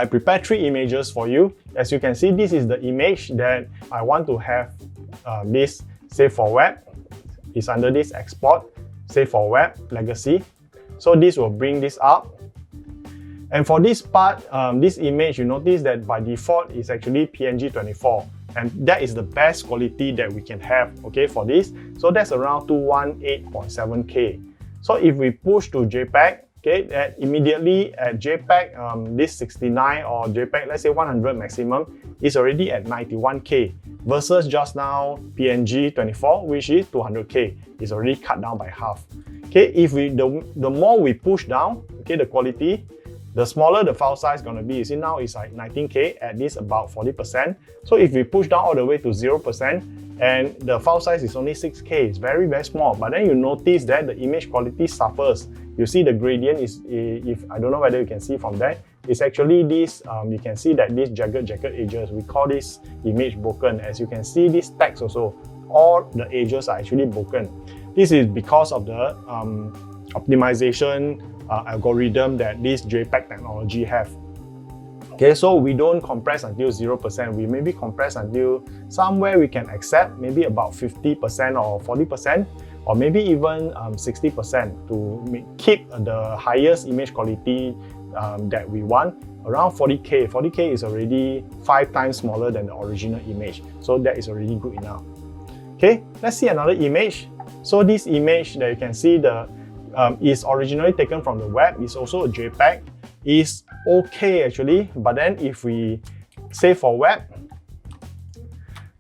I prepared 3 images for you. As you can see, this is the image that I want to have this save for web. It's under this export, save for web, legacy. So this will bring this up. And for this part, this image, you notice that by default is actually PNG 24. And that is the best quality that we can have, okay, for this. So that's around 218.7K. So if we push to JPEG, okay, that immediately at JPEG, this 69 or JPEG, let's say 100 maximum, is already at 91K versus just now PNG 24, which is 200K. It's already cut down by half. Okay, if we the more we push down, okay, the quality, the smaller the file size is going to be. You see now it's like 19K, at least about 40%. So if we push down all the way to 0%, and the file size is only 6K, it's very, very small. But then you notice that the image quality suffers. You see the gradient is, if I don't know whether you can see from that, it's actually this, you can see that this jagged edges, we call this image broken. As you can see, this text also, all the edges are actually broken. This is because of the optimization algorithm that this JPEG technology have. Okay, so we don't compress until 0%. We maybe compress until somewhere we can accept, maybe about 50% or 40%, or maybe even 60% to keep the highest image quality that we want. Around 40K. 40K is already 5 times smaller than the original image. So that is already good enough. Okay, let's see another image. So this image that you can see is originally taken from the web. It's also a JPEG. Is okay actually, but then if we save for web,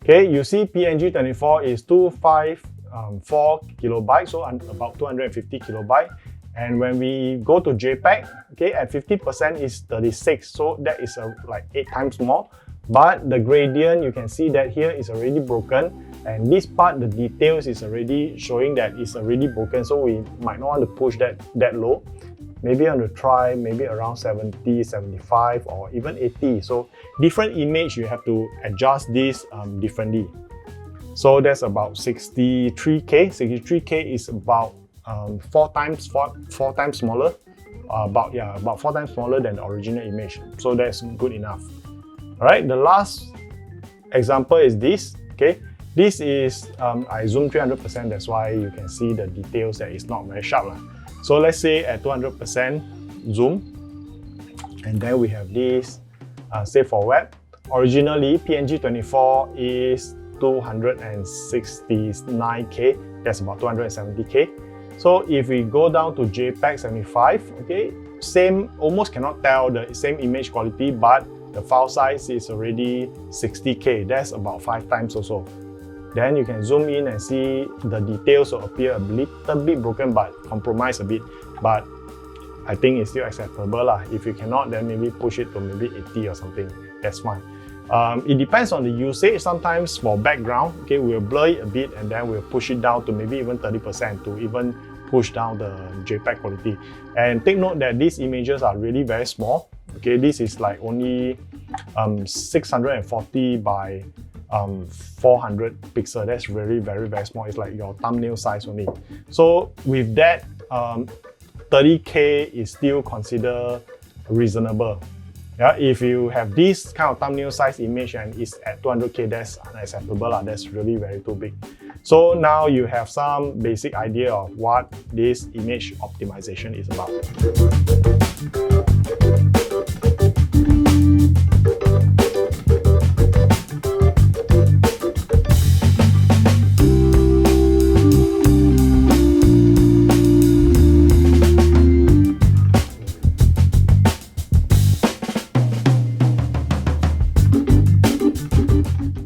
okay, you see PNG 24 is 254 kilobytes, so about 250 kilobytes. And when we go to JPEG, okay, at 50% is 36, so that is like 8 times more. But the gradient, you can see that here is already broken, and this part, the details is already showing that it's already broken, so we might not want to push that low. Maybe I want to try maybe around 70, 75 or even 80. So different image, you have to adjust this differently. So that's about 63K. 63K is about 4 times smaller. About 4 times smaller than the original image. So that's good enough. All right, the last example is this. Okay, this is I zoom 300%. That's why you can see the details that is not very sharp. So let's say at 200% zoom, and then we have this save for web. Originally, PNG 24 is 269K, that's about 270K. So if we go down to JPEG 75, okay, same, almost cannot tell the same image quality, but the file size is already 60K, that's about 5 times also. Then you can zoom in and see the details will appear a little bit broken, but compromised a bit. But I think it's still acceptable lah. If you cannot, then maybe push it to maybe 80 or something. That's fine. It depends on the usage. Sometimes for background, okay, we'll blur it a bit and then we'll push it down to maybe even 30% to even push down the JPEG quality. And take note that these images are really very small. Okay, this is like only 640 by 400 pixel. That's really very, very small. It's like your thumbnail size only. So with that, 30K is still considered reasonable. Yeah, if you have this kind of thumbnail size image and it's at 200K, that's unacceptable. That's really very too big. So now you have some basic idea of what this image optimization is about.